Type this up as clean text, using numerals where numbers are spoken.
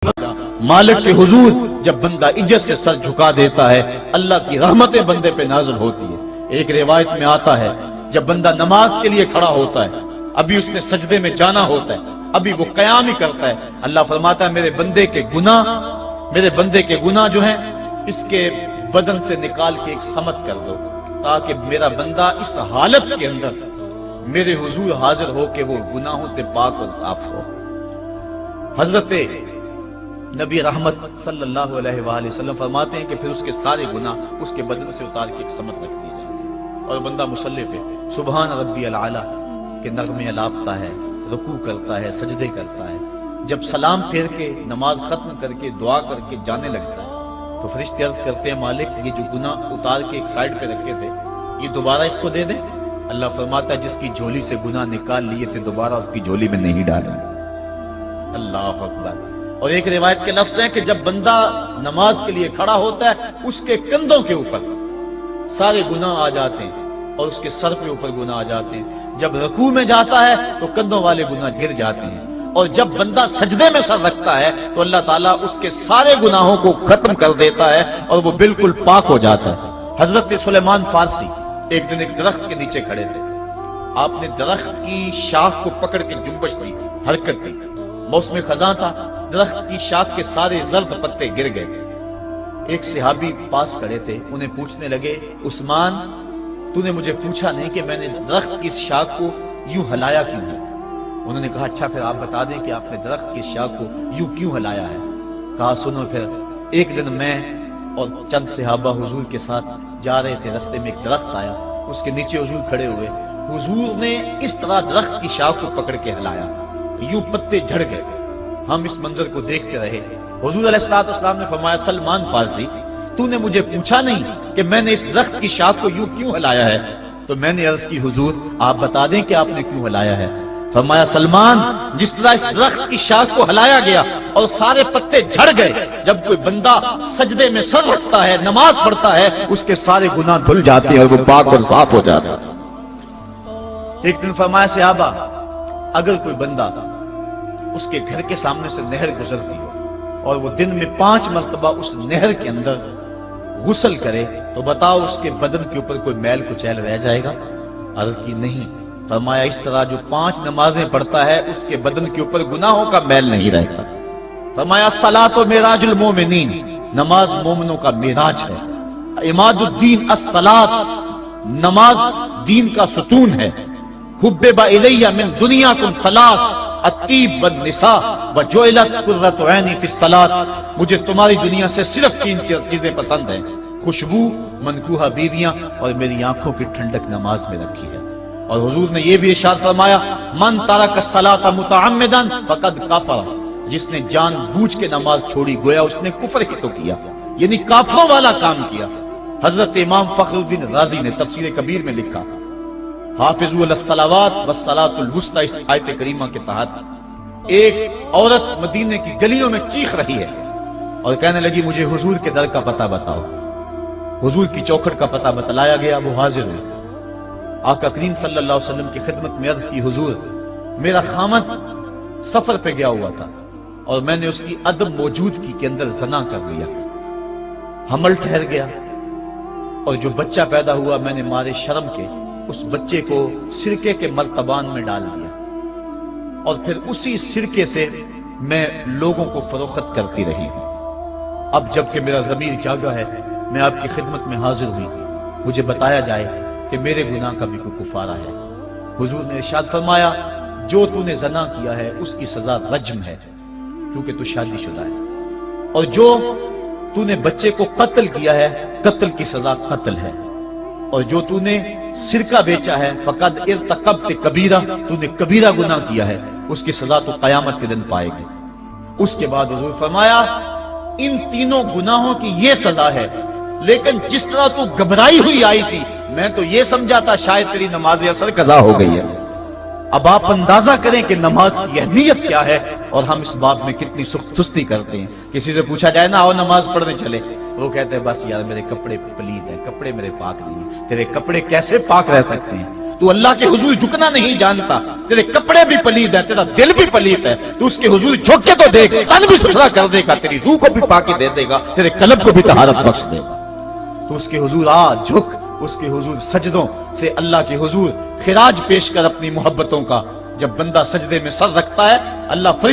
مالک کے حضور جب بندہ عزت سے سر جھکا دیتا ہے اللہ کی رحمتیں بندے پہ نازل ہوتی ہے۔ ایک روایت میں آتا ہے جب بندہ نماز کے لیے کھڑا ہوتا ہے، ابھی اس نے سجدے میں جانا ہوتا ہے، ابھی وہ قیام ہی کرتا ہے، اللہ فرماتا ہے میرے بندے کے گناہ جو ہیں اس کے بدن سے نکال کے ایک سمت کر دو، تاکہ میرا بندہ اس حالت کے اندر میرے حضور حاضر ہو کہ وہ گناہوں سے پاک اور صاف ہو۔ حضرت نبی رحمت صلی اللہ علیہ وآلہ وسلم فرماتے ہیں کہ پھر اس کے سارے گناہ اس کے بدن سے اتار کے ایک سمت رکھ دی جاتی ہے، اور بندہ مصلی پہ سبحان ربی العالی کے نغمے الاپتا ہے، رکوع کرتا ہے، سجدے کرتا ہے۔ جب سلام پھیر کے نماز ختم کر کے دعا کر کے جانے لگتا ہے تو فرشتے عرض کرتے ہیں مالک یہ جو گناہ اتار کے ایک سائیڈ پہ رکھے تھے یہ دوبارہ اس کو دے دیں۔ اللہ فرماتا ہے جس کی جھولی سے گناہ نکال لیے تھے دوبارہ اس کی جھولی میں نہیں ڈالیں۔ اللہ اکبر۔ اور ایک روایت کے لفظ ہیں کہ جب بندہ نماز کے لیے کھڑا ہوتا ہے اس کے کندھوں کے اوپر سارے گناہ آ جاتے ہیں اور اس کے سر پہ اوپر گناہ آ جاتے ہیں۔ جب رکوع میں جاتا ہے تو کندھوں والے گناہ گر جاتے ہیں، اور جب بندہ سجدے میں سر رکھتا ہے تو اللہ تعالیٰ اس کے سارے گناہوں کو ختم کر دیتا ہے اور وہ بالکل پاک ہو جاتا ہے۔ حضرت سلیمان فارسی ایک دن ایک درخت کے نیچے کھڑے تھے، آپ نے درخت کی شاخ کو پکڑ کے جنبش دی، حرکت دی، موسم خزاں تھا، درخت کی شاخ کے سارے زرد پتے گر گئے۔ ایک صحابی پاس کھڑے تھے، انہیں پوچھنے لگے عثمان تو نے مجھے پوچھا نہیں کہ میں نے درخت کی شاخ کو یوں ہلایا کیوں ہے؟ انہوں نے کہا اچھا پھر آپ بتا دیں کہ آپ نے درخت کی شاخ کو یوں کیوں ہلایا ہے؟ کہا سنو پھر ایک دن میں اور چند صحابہ حضور کے ساتھ جا رہے تھے، رستے میں ایک درخت آیا، اس کے نیچے حضور کھڑے ہوئے، حضور نے اس طرح درخت کی شاخ کو پکڑ کے ہلایا، یوں پتے جھڑ گئے، ہم اس منظر کو دیکھتے رہے۔ حضور علیہ السلام نے فرمایا سلمان فارسی تو نے مجھے پوچھا نہیں کہ میں نے اس درخت کی شاخ کو یوں کیوں ہلایا ہے؟ تو میں نے عرض کی حضور آپ بتا دیں کہ آپ نے کیوں ہلایا ہے؟ فرمایا سلمان جس طرح اس درخت کی شاخ کو ہلایا گیا اور سارے پتے جھڑ گئے، جب کوئی بندہ سجدے میں سر رکھتا ہے نماز پڑھتا ہے اس کے سارے گناہ دھل جاتے ہیں اور وہ پاک اور صاف ہو جاتا ہے۔ ایک دن فرمایا صحابہ اگر کوئی بندہ اس کے گھر کے سامنے سے نہر گزرتی ہو اور وہ دن میں 5 مرتبہ اس نہر کے اندر غسل کرے تو بتاؤ اس کے بدن کے اوپر کوئی میل کچیل رہ جائے گا؟ عرض کی نہیں۔ فرمایا اس طرح جو 5 نمازیں پڑھتا ہے اس کے بدن کے اوپر گناہوں کا میل نہیں رہتا۔ فرمایا الصلاۃ معراج المومنین، نماز مومنوں کا معراج ہے۔ عماد الدین الصلاۃ، نماز دین کا ستون ہے۔ حبب الی من دنیاکم ثلاث، الطیب والنساء وجعلت قرۃ عینی فی الصلاۃ، مجھے تمہاری دنیا سے صرف 3 چیزیں پسند ہیں، خوشبو، منکوحہ بیویاں اور میری آنکھوں کی ٹھنڈک نماز میں رکھی ہے۔ اور حضور نے یہ بھی ارشاد فرمایا من ترک الصلاۃ متعمدا فقد کفر، جس نے جان بوجھ کے نماز چھوڑی گویا اس نے کفر ہی تو کیا، یعنی کافروں والا کام کیا۔ حضرت امام فخر الدین رازی نے تفسیر کبیر میں لکھا حافظوا علی الصلوات والصلاۃ الوسطی، اس آیت کریمہ کے تحت ایک عورت مدینے کی گلیوں میں چیخ رہی ہے اور کہنے لگی مجھے حضور کے در کا پتہ بتاؤ۔ حضور کی چوکھٹ کا پتہ بتلایا گیا، وہ حاضر ہوئی۔ آقا کریم صلی اللہ علیہ وسلم کی خدمت میں عرض کی حضور میرا خامد سفر پہ گیا ہوا تھا اور میں نے اس کی عدم موجودگی کے اندر زنا کر لیا، حمل ٹھہر گیا اور جو بچہ پیدا ہوا میں نے مارے شرم کے اس بچے کو سرکے کے مرتبان میں ڈال دیا اور پھر اسی سرکے سے میں لوگوں کو فروخت کرتی رہی ہوں۔ اب جب کہ میرا ضمیر جاگا ہے میں آپ کی خدمت میں حاضر ہوئی، مجھے بتایا جائے کہ میرے گناہ کا بھی کوئی کفارہ ہے۔ حضور نے ارشاد فرمایا جو تو نے زنا کیا ہے اس کی سزا رجم ہے کیونکہ تو شادی شدہ ہے، اور جو تو نے بچے کو قتل کیا ہے قتل کی سزا قتل ہے، اور جو تو نے سرکہ بیچا ہے فقد ارتکبت کبیرہ، تو نے کبیرہ گناہ کیا ہے، اس کی سزا تو قیامت کے دن پائے گی۔ اس کے بعد حضور فرمایا ان تینوں گناہوں کی یہ سزا ہے، لیکن جس طرح تو گھبرائی ہوئی آئی تھی میں تو یہ سمجھا تھا شاید تیری نماز اثر قضا ہو گئی ہے۔ اب آپ اندازہ کریں کہ نماز کی اہمیت کیا ہے اور ہم اس باب میں کتنی سستی کرتے ہیں۔ کسی سے پوچھا جائے نا آؤ نماز پڑھنے چلے، وہ کہتے ہیں بس یار میرے کپڑے پلید ہیں، کپڑے میرے پاک نہیں ہیں۔ تیرے کپڑے کیسے پاک رہ سکتے ہیں؟ تو اللہ کے حضور جھکنا نہیں جانتا، تیرے کپڑے بھی پلید ہے، تیرا دل بھی پلید ہے، تو اس کے حضور جھک کے تو دیکھ، تن بھی ستھرا کر دے گا، تیری روح کو بھی پاکی دے دے گا، تیرے قلب کو بھی طہارت بخش دے گا۔ تو اس کے حضور آ جھک، اس کے حضور سجدوں سے اللہ کے حضور خراج پیش کر اپنی محبتوں کا۔ جب بندہ سجدے میں سر رکھتا ہے، اللہ فرشتوں